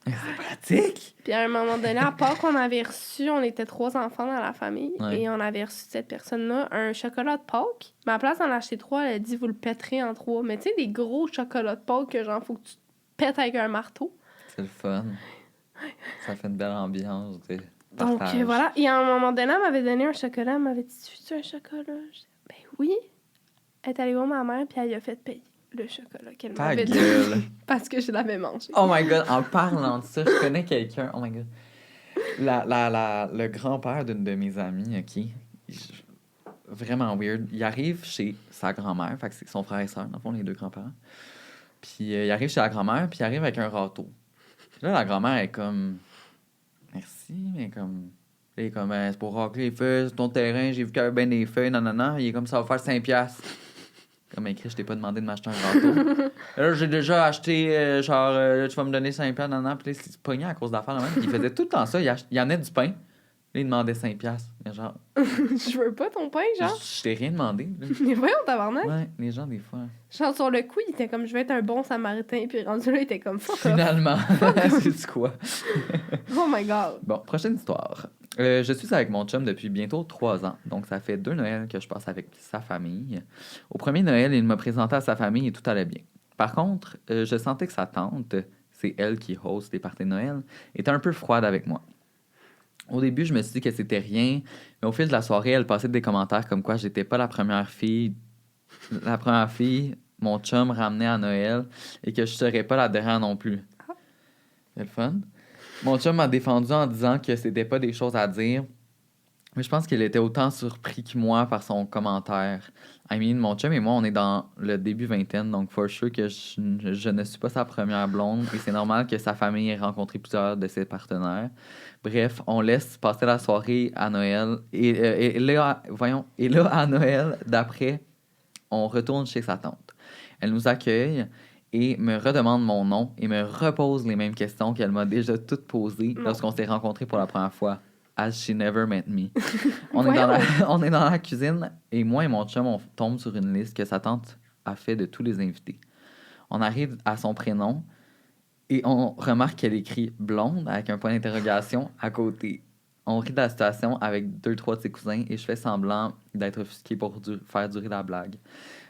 Speaker 1: C'est pratique!
Speaker 2: Puis à un moment donné, à part qu'on avait reçu, on était 3 enfants dans la famille,
Speaker 1: Ouais.
Speaker 2: et on avait reçu de cette personne-là un chocolat de Pâques. Mais à la place d'en acheter 3, elle a dit, vous le pèterez en 3. Mais tu sais, des gros chocolats de Pâques que genre, faut que tu pètes avec un marteau.
Speaker 1: C'est le fun. Ça fait une belle ambiance de
Speaker 2: Donc
Speaker 1: partage.
Speaker 2: voilà. Et à un moment donné, elle m'avait donné un chocolat. Elle m'avait dit, tu veux un chocolat? Je dis, ben oui. Elle est allée voir ma mère, puis elle lui a fait payer le chocolat qu'elle
Speaker 1: Ta
Speaker 2: m'avait
Speaker 1: gueule.
Speaker 2: donné parce que je l'avais mangé.
Speaker 1: Oh my God, en parlant de ça, je connais quelqu'un. Oh my God. Le grand-père d'une de mes amies, OK, vraiment weird, il arrive chez sa grand-mère, fait que c'est son frère et soeur, dans le fond, les deux grands-parents. Puis il arrive chez la grand-mère, puis il arrive avec un râteau. Puis là, la grand-mère est comme... Merci, mais comme... Il est comme, c'est pour racler les feuilles sur ton terrain, j'ai vu qu'il y avait bien des feuilles, non. Il est comme, ça va faire 5$. Comme écrit, je t'ai pas demandé de m'acheter un râteau. Là, j'ai déjà acheté, là, tu vas me donner 5$, non. Puis là, il se pognait à cause d'affaires, là même. Puis il faisait tout le temps ça. Il amenait du pain. Là, il demandait 5$. Mais genre,
Speaker 2: Je veux pas ton pain, genre.
Speaker 1: je t'ai rien demandé. Là.
Speaker 2: Mais voyons, tabarnak.
Speaker 1: Ouais, les gens, des fois.
Speaker 2: Genre, sur le coup, il était comme, je vais être un bon samaritain. Puis rendu là, il était comme, fuck off.
Speaker 1: Finalement, c'est quoi?
Speaker 2: Oh my God.
Speaker 1: Bon, prochaine histoire. Je suis avec mon chum depuis bientôt 3 ans. Donc, ça fait 2 Noëls que je passe avec sa famille. Au premier Noël, il m'a présenté à sa famille et tout allait bien. Par contre, je sentais que sa tante, c'est elle qui host les parties de Noël, était un peu froide avec moi. Au début, je me suis dit que c'était rien, mais au fil de la soirée, elle passait des commentaires comme quoi j'étais pas la première fille mon chum ramenait à Noël et que je serais pas la dernière non plus. C'est le fun. Mon chum m'a défendu en disant que c'était pas des choses à dire, mais je pense qu'il était autant surpris que moi par son commentaire. I mean, mon chum et moi, on est dans le début vingtaine, donc for sure que je ne suis pas sa première blonde et c'est normal que sa famille ait rencontré plusieurs de ses partenaires. Bref, on laisse passer la soirée à Noël et là, à Noël, d'après, on retourne chez sa tante. Elle nous accueille et me redemande mon nom et me repose les mêmes questions qu'elle m'a déjà toutes posées lorsqu'on s'est rencontrés pour la première fois. As she never met me. On est dans la cuisine et moi et mon chum, on tombe sur une liste que sa tante a fait de tous les invités. On arrive à son prénom et on remarque qu'elle écrit blonde avec un point d'interrogation à côté. On rit de la situation avec 2-3 de ses cousins et je fais semblant d'être offusqué pour faire durer la blague.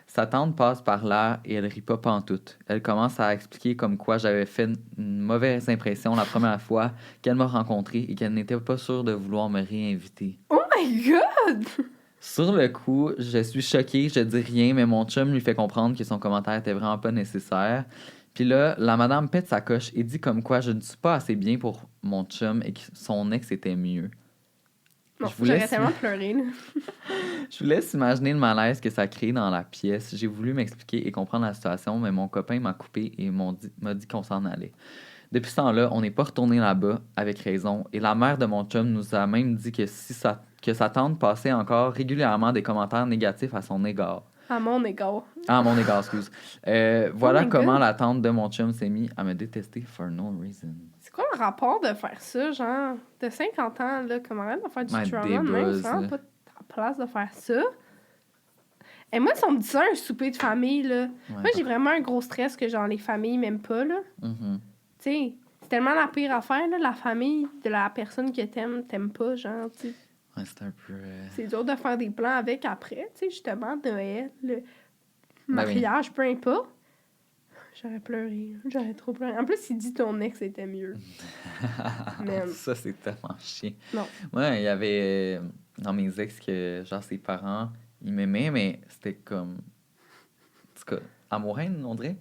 Speaker 1: Sa tante passe par là et elle rit pas pantoute. Elle commence à expliquer comme quoi j'avais fait une mauvaise impression la première fois qu'elle m'a rencontré et qu'elle n'était pas sûre de vouloir me réinviter.
Speaker 2: Oh my God!
Speaker 1: Sur le coup, je suis choquée, je dis rien, mais mon chum lui fait comprendre que son commentaire était vraiment pas nécessaire. Puis là, la madame pète sa coche et dit comme quoi je ne suis pas assez bien pour mon chum et que son ex était mieux.
Speaker 2: Bon, j'aurais tellement pleuré, là.
Speaker 1: Je vous laisse imaginer le malaise que ça crée dans la pièce. J'ai voulu m'expliquer et comprendre la situation, mais mon copain m'a coupé et m'a dit qu'on s'en allait. Depuis ce temps-là, on n'est pas retourné là-bas, avec raison, et la mère de mon chum nous a même dit que sa tante passait encore régulièrement des commentaires négatifs à son égard.
Speaker 2: À mon égard.
Speaker 1: Ah, à mon égard, excuse. Voilà
Speaker 2: my
Speaker 1: comment
Speaker 2: God.
Speaker 1: la tante de mon chum s'est mise à me détester for no reason.
Speaker 2: C'est quoi le rapport de faire ça, genre, de 50 ans, là, comme arrête de faire du
Speaker 1: Ouais,
Speaker 2: trauma,
Speaker 1: des
Speaker 2: même,
Speaker 1: buzz,
Speaker 2: c'est vraiment
Speaker 1: là.
Speaker 2: pas ta place de faire ça. Et moi, si on me dit ça, un souper de famille, là, moi, j'ai vraiment un gros stress que, genre, les familles m'aiment pas, là.
Speaker 1: Mhm.
Speaker 2: Tu sais, c'est tellement la pire affaire, là, la famille de la personne que t'aimes pas, genre, tu sais.
Speaker 1: Ouais, c'est un peu...
Speaker 2: C'est dur de faire des plans avec après, tu sais, justement, Noël, le
Speaker 1: Ben
Speaker 2: mariage, peu importe. J'aurais pleuré, j'aurais trop pleuré. En plus, il dit ton ex était mieux. Man.
Speaker 1: Ça, c'est tellement chiant.
Speaker 2: Non.
Speaker 1: Ouais, il y avait dans mes ex que, genre, ses parents, ils m'aimaient, mais c'était comme... En tout cas, amoureux, on dirait.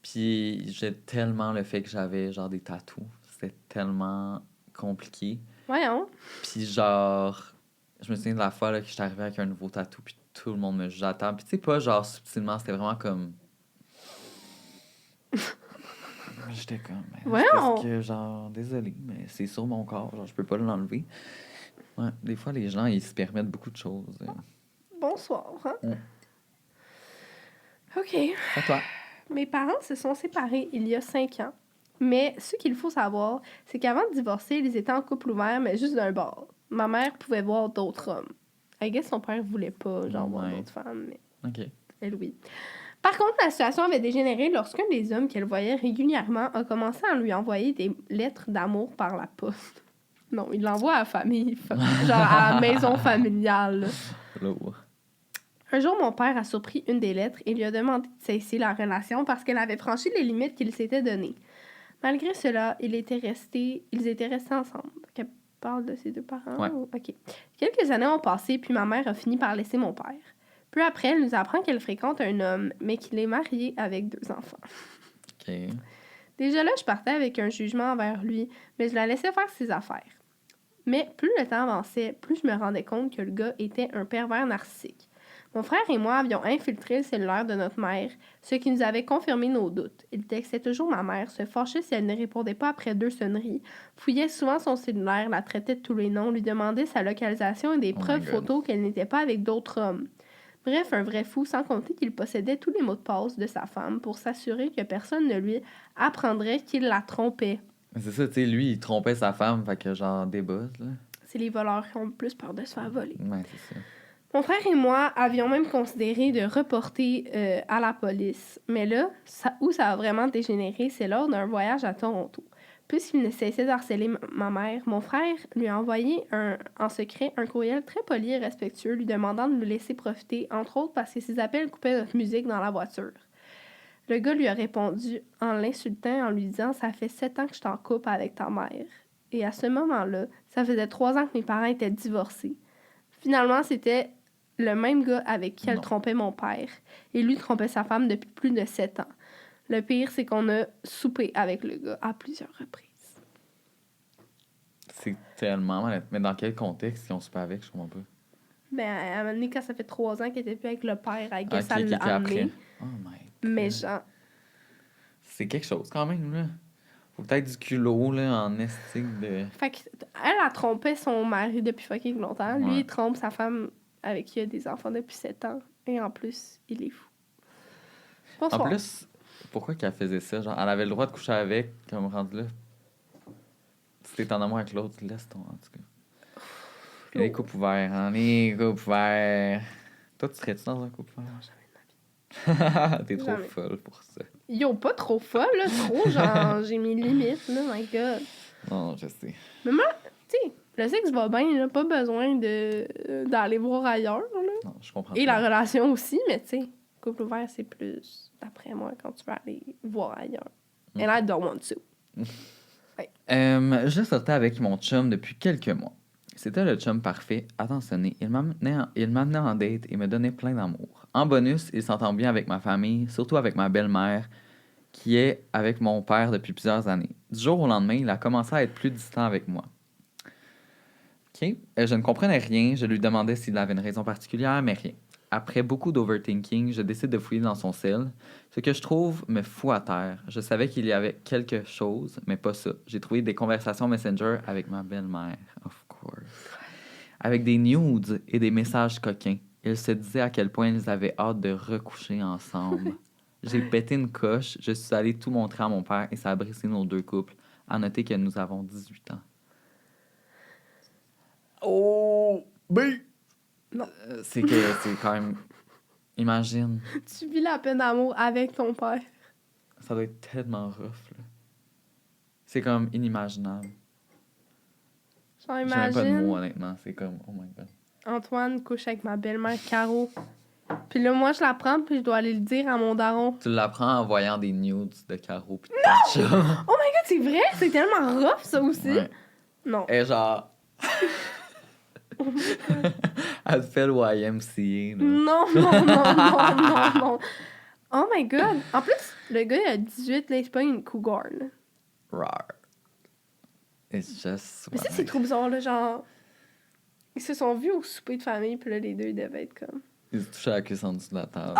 Speaker 1: Puis j'ai tellement le fait que j'avais, genre, des tatous. C'était tellement compliqué.
Speaker 2: Voyons.
Speaker 1: Puis genre, je me souviens de la fois là, que j'étais arrivé avec un nouveau tatou, puis tout le monde me jugeait à table. Puis tu sais, pas genre subtilement, c'était vraiment comme... J'étais comme... Ben, c'est
Speaker 2: Voyons.
Speaker 1: parce que, genre, désolé, mais c'est sur mon corps, genre, je peux pas l'enlever. Ouais, des fois, les gens, ils se permettent beaucoup de choses.
Speaker 2: Bonsoir, hein? OK.
Speaker 1: À toi.
Speaker 2: Mes parents se sont séparés il y a 5 ans. Mais ce qu'il faut savoir, c'est qu'avant de divorcer, ils étaient en couple ouvert, mais juste d'un bord. Ma mère pouvait voir d'autres hommes. I guess son père voulait pas, genre, voir
Speaker 1: Ouais.
Speaker 2: d'autres femmes, mais
Speaker 1: OK.
Speaker 2: elle, oui. Par contre, la situation avait dégénéré lorsqu'un des hommes qu'elle voyait régulièrement a commencé à lui envoyer des lettres d'amour par la poste. Non, il l'envoie à la famille, genre à la maison familiale. Là.
Speaker 1: Lourd.
Speaker 2: Un jour, mon père a surpris une des lettres et lui a demandé de cesser la relation parce qu'elle avait franchi les limites qu'il s'était données. Malgré cela, ils étaient restés ensemble. Qu'elle parle de ses deux parents?
Speaker 1: Ouais.
Speaker 2: OK. Quelques années ont passé, puis ma mère a fini par laisser mon père. Peu après, elle nous apprend qu'elle fréquente un homme, mais qu'il est marié avec 2 enfants.
Speaker 1: OK.
Speaker 2: Déjà là, je partais avec un jugement envers lui, mais je la laissais faire ses affaires. Mais plus le temps avançait, plus je me rendais compte que le gars était un pervers narcissique. Mon frère et moi avions infiltré le cellulaire de notre mère, ce qui nous avait confirmé nos doutes. Il textait toujours ma mère, se fâchait si elle ne répondait pas après 2 sonneries, fouillait souvent son cellulaire, la traitait de tous les noms, lui demandait sa localisation et des
Speaker 1: Oh my
Speaker 2: preuves
Speaker 1: God.
Speaker 2: photos qu'elle n'était pas avec d'autres hommes. Bref, un vrai fou, sans compter qu'il possédait tous les mots de passe de sa femme pour s'assurer que personne ne lui apprendrait qu'il la trompait.
Speaker 1: Mais c'est ça, tu sais, lui, il trompait sa femme, fait que genre des buzz, là.
Speaker 2: C'est les voleurs qui ont le plus peur de se faire voler.
Speaker 1: Ouais, c'est ça.
Speaker 2: Mon frère et moi avions même considéré de reporter à la police. Mais là, où ça a vraiment dégénéré, c'est lors d'un voyage à Toronto. Puisqu'il ne cessait d'harceler ma mère, mon frère lui a envoyé en secret un courriel très poli et respectueux lui demandant de nous laisser profiter, entre autres parce que ses appels coupaient notre musique dans la voiture. Le gars lui a répondu en l'insultant, en lui disant « Ça fait 7 ans que je t'en coupe avec ta mère. » Et à ce moment-là, ça faisait 3 ans que mes parents étaient divorcés. Finalement, c'était le même gars avec qui elle
Speaker 1: Non.
Speaker 2: trompait mon père. Et lui trompait sa femme depuis plus de 7 ans. Le pire, c'est qu'on a soupé avec le gars à plusieurs reprises.
Speaker 1: C'est tellement mal. Mais dans quel contexte ils ont super avec, je comprends pas.
Speaker 2: Ben, à un moment donné, quand ça fait 3 ans qu'elle était plus avec le père, I guess,
Speaker 1: Ok,
Speaker 2: ça l'a
Speaker 1: après.
Speaker 2: amené.
Speaker 1: Oh my God.
Speaker 2: Mais genre,
Speaker 1: C'est quelque chose quand même, là. Faut peut-être du culot, là, en estime de...
Speaker 2: fait elle trompait son mari depuis fucking longtemps. Lui,
Speaker 1: Ouais.
Speaker 2: il trompe sa femme avec qui il a des enfants depuis 7 ans. Et en plus, il est fou. Bonsoir.
Speaker 1: En plus, pourquoi qu'elle faisait ça? Genre, elle avait le droit de coucher avec, comme rendu là. Si t'es en amour avec l'autre, laisse ton, en tout cas. Les coupes ouverts, hein, les coupes ouverts. Toi, tu serais-tu dans un couple ouvert? T'es trop
Speaker 2: Jamais.
Speaker 1: folle pour ça.
Speaker 2: Yo, pas trop folle, là. Trop, genre, j'ai mes limites, là. My God.
Speaker 1: Non, je sais.
Speaker 2: Tu sais, le sexe va bien, là. Pas besoin d'aller voir ailleurs, là.
Speaker 1: Non, je comprends
Speaker 2: Et
Speaker 1: pas.
Speaker 2: la relation aussi, mais tu sais, couple ouvert, c'est plus, d'après moi, quand tu veux aller voir ailleurs. And I don't want to.
Speaker 1: Je sortais avec mon chum depuis quelques mois. C'était le chum parfait, attentionné. Il m'amenait en date et me donnait plein d'amour. En bonus, il s'entend bien avec ma famille, surtout avec ma belle-mère, qui est avec mon père depuis plusieurs années. Du jour au lendemain, il a commencé à être plus distant avec moi. OK. Je ne comprenais rien. Je lui demandais s'il avait une raison particulière, mais rien. Après beaucoup d'overthinking, je décide de fouiller dans son cell. Ce que je trouve me fout à terre. Je savais qu'il y avait quelque chose, mais pas ça. J'ai trouvé des conversations Messenger avec ma belle-mère, of course. Avec des nudes et des messages coquins. Ils se disaient à quel point ils avaient hâte de recoucher ensemble. J'ai pété une coche. Je suis allée tout montrer à mon père et ça a brisé nos 2 couples. À noter que nous avons 18 ans. Oh! Ben!
Speaker 2: Non.
Speaker 1: C'est quand même... Imagine.
Speaker 2: Tu vis la peine d'amour avec ton père.
Speaker 1: Ça doit être tellement rough, là. C'est comme inimaginable.
Speaker 2: Genre,
Speaker 1: J'ai même pas de mots,
Speaker 2: imagine,
Speaker 1: honnêtement. C'est comme... Oh my God.
Speaker 2: Antoine couche avec ma belle-mère Caro. Puis là, moi, je la prends, puis je dois aller le dire à mon daron.
Speaker 1: Tu l'apprends en voyant des nudes de Caro pis de ton chum.
Speaker 2: Oh my God, c'est vrai? C'est tellement rough, ça aussi.
Speaker 1: Ouais.
Speaker 2: Non.
Speaker 1: Et genre... Elle fait le YMCA, là.
Speaker 2: Non, non, non, non, non, non. Oh my God. En plus, le gars, il a 18, là, c'est pas une cougar, là.
Speaker 1: Rar. It's just...
Speaker 2: Mais ça, c'est trop bizarre, là, genre... Ils se sont vus au souper de famille, puis là, les deux, ils devaient être comme...
Speaker 1: Ils se touchaient la cuisse en dessous de la table.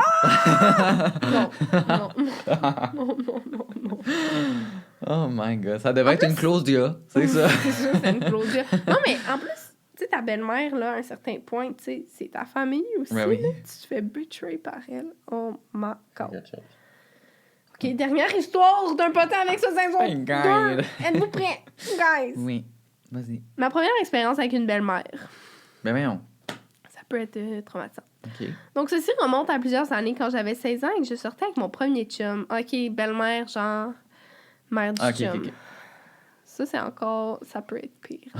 Speaker 2: Non, non, non, non, non, non.
Speaker 1: Oh my God. Ça devait être une clause d'IA, c'est ça.
Speaker 2: C'est sûr, c'est une closure. Non, mais en plus, tu sais, ta belle-mère, là, à un certain point, tu sais, c'est ta famille aussi.
Speaker 1: Ouais, oui.
Speaker 2: Là. Tu te fais betray par elle. Oh my God. OK, dernière histoire d'un potin avec sa saison
Speaker 1: Hey,
Speaker 2: 2.
Speaker 1: guys.
Speaker 2: Êtes-vous prêts, guys?
Speaker 1: Oui. Vas-y.
Speaker 2: Ma première expérience avec une belle-mère.
Speaker 1: Ben voyons.
Speaker 2: Ça peut être traumatisant.
Speaker 1: OK.
Speaker 2: Donc, ceci remonte à plusieurs années quand j'avais 16 ans et que je sortais avec mon premier chum. OK, belle-mère, genre, mère du
Speaker 1: OK,
Speaker 2: chum.
Speaker 1: OK.
Speaker 2: Ça, c'est encore... Ça peut être pire.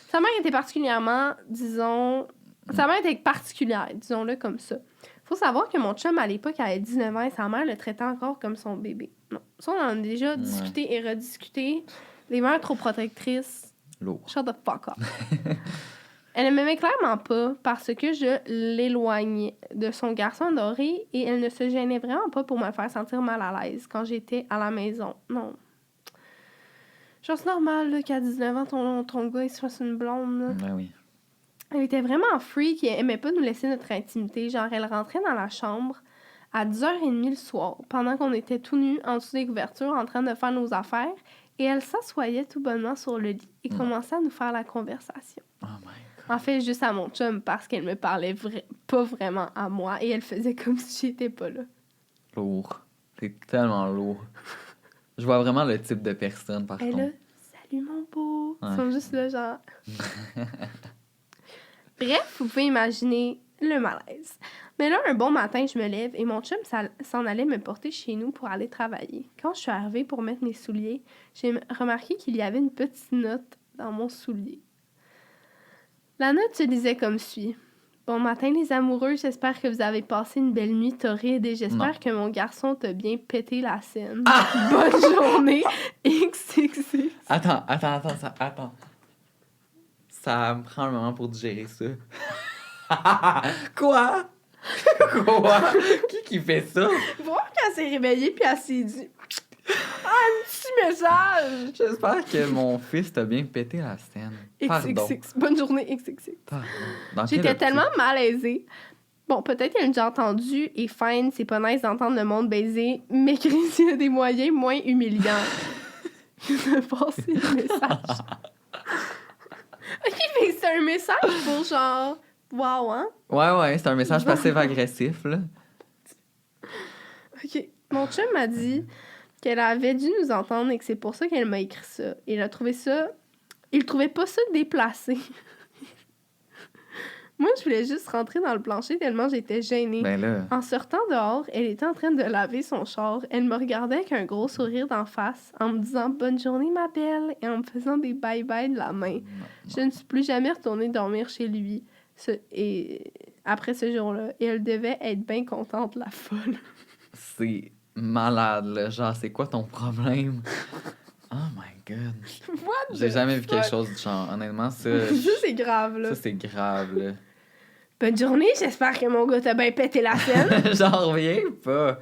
Speaker 2: Sa mère était particulièrement, disons... Sa mère était particulière, disons-le comme ça. Faut savoir que mon chum, à l'époque, avait 19 ans et sa mère le traitait encore comme son bébé. Non. Ça, on en a déjà discuté et rediscuté. Les mères trop protectrices,
Speaker 1: Lourd.
Speaker 2: shut the fuck up. Elle ne m'aimait clairement pas parce que je l'éloignais de son garçon adoré et elle ne se gênait vraiment pas pour me faire sentir mal à l'aise quand j'étais à la maison. Non. Genre, c'est normal là, qu'à 19 ans, ton gars il se fasse une blonde. Là.
Speaker 1: Ben oui.
Speaker 2: Elle était vraiment freak et elle aimait pas nous laisser notre intimité. Genre, elle rentrait dans la chambre à 10h30 le soir, pendant qu'on était tout nus en dessous des couvertures en train de faire nos affaires, et elle s'assoyait tout bonnement sur le lit et commençait à nous faire la conversation.
Speaker 1: Oh my God.
Speaker 2: En fait, juste à mon chum, parce qu'elle me parlait pas vraiment à moi, et elle faisait comme si j'étais pas là.
Speaker 1: Lourd. C'est tellement lourd. Je vois vraiment le type de personne, par
Speaker 2: Elle
Speaker 1: contre.
Speaker 2: là, salut mon beau.
Speaker 1: Ouais.
Speaker 2: Ils sont juste là, genre... Bref, vous pouvez imaginer le malaise. Mais là, un bon matin, je me lève et mon chum s'en allait me porter chez nous pour aller travailler. Quand je suis arrivée pour mettre mes souliers, j'ai remarqué qu'il y avait une petite note dans mon soulier. La note se disait comme suit. Bon matin, les amoureux, j'espère que vous avez passé une belle nuit torride et j'espère que mon garçon t'a bien pété la scène. Bonne journée, XXX.
Speaker 1: Attends. Ça me prend un moment pour digérer ça. Quoi? Quoi? Qui fait ça?
Speaker 2: Voir qu'elle s'est réveillée puis elle s'est dit un petit message!
Speaker 1: J'espère que mon fils t'a bien pété la scène. Pardon.
Speaker 2: XXX. Bonne journée, XXX.
Speaker 1: Pardon. Dans
Speaker 2: J'étais
Speaker 1: quelle optique?
Speaker 2: tellement malaisée. Bon, peut-être qu'elle a déjà entendu et fine, c'est pas nice d'entendre le monde baiser, mais Chris, il y a des moyens moins humiliants de passer le message. Ok, mais c'est un message pour genre. Wow, hein?
Speaker 1: Ouais, c'est un message passif-agressif, là.
Speaker 2: Ok. Mon chum m'a dit qu'elle avait dû nous entendre et que c'est pour ça qu'elle m'a écrit ça. Et il a trouvé ça. Il trouvait pas ça déplacé. Moi, je voulais juste rentrer dans le plancher tellement j'étais gênée.
Speaker 1: Ben là.
Speaker 2: En sortant dehors, elle était en train de laver son char. Elle me regardait avec un gros sourire d'en face en me disant « Bonne journée, ma belle » et en me faisant des bye-bye de la main. Je ne suis plus jamais retournée dormir chez lui et après ce jour-là. Et elle devait être bien contente, la folle.
Speaker 1: C'est malade, là. Genre, c'est quoi ton problème? Oh my God.
Speaker 2: What
Speaker 1: J'ai
Speaker 2: the
Speaker 1: jamais vu
Speaker 2: fuck?
Speaker 1: quelque chose du genre. Honnêtement, ça...
Speaker 2: Ça, c'est grave, là.
Speaker 1: Ça, c'est grave, là.
Speaker 2: Bonne journée, j'espère que mon gars t'a bien pété la scène.
Speaker 1: J'en reviens pas.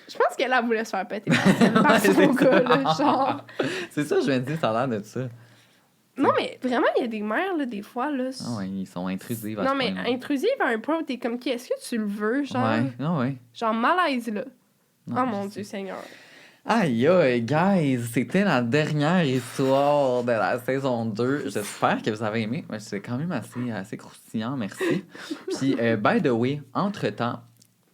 Speaker 2: Je pense qu'elle a voulu se faire péter la scène par son
Speaker 1: c'est
Speaker 2: gars,
Speaker 1: ça.
Speaker 2: là, genre.
Speaker 1: C'est ça, je viens de dire, ça a l'air de ça.
Speaker 2: Non, mais vraiment, il y a des mères, là, des fois, là.
Speaker 1: Ah ouais, ils sont intrusifs à
Speaker 2: Non,
Speaker 1: ce
Speaker 2: mais
Speaker 1: point-là.
Speaker 2: intrusive à un point où t'es comme, qui est-ce que tu le veux, genre?
Speaker 1: Ouais, ah ouais.
Speaker 2: Genre malaise, là.
Speaker 1: Non,
Speaker 2: Oh mon
Speaker 1: je
Speaker 2: Dieu Seigneur.
Speaker 1: Aïe, aïe, guys, c'était la dernière histoire de la saison 2. J'espère que vous avez aimé. C'est quand même assez croustillant, merci. Puis, by the way, entre-temps,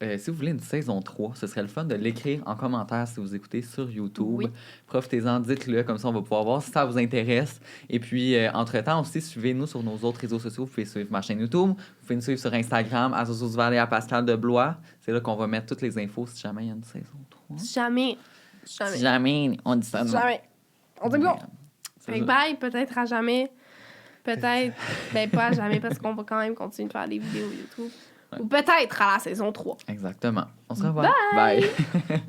Speaker 1: si vous voulez une saison 3, ce serait le fun de l'écrire en commentaire si vous écoutez sur YouTube.
Speaker 2: Oui.
Speaker 1: Profitez-en, dites-le, comme ça on va pouvoir voir si ça vous intéresse. Et puis, entre-temps aussi, suivez-nous sur nos autres réseaux sociaux. Vous pouvez suivre ma chaîne YouTube, vous pouvez nous suivre sur Instagram, à Zouzouval et à Pascal de Blois. C'est là qu'on va mettre toutes les infos si jamais il y a une saison 3.
Speaker 2: Jamais.
Speaker 1: Si jamais on dit ça. non.
Speaker 2: Jamais. On dit bon.
Speaker 1: C'est
Speaker 2: Fait que
Speaker 1: ça.
Speaker 2: bye, peut-être à jamais. Peut-être. Ben, pas à jamais parce qu'on va quand même continuer de faire des vidéos YouTube.
Speaker 1: Ouais.
Speaker 2: Ou peut-être à la saison 3.
Speaker 1: Exactement. On se revoit.
Speaker 2: Bye!
Speaker 1: Bye.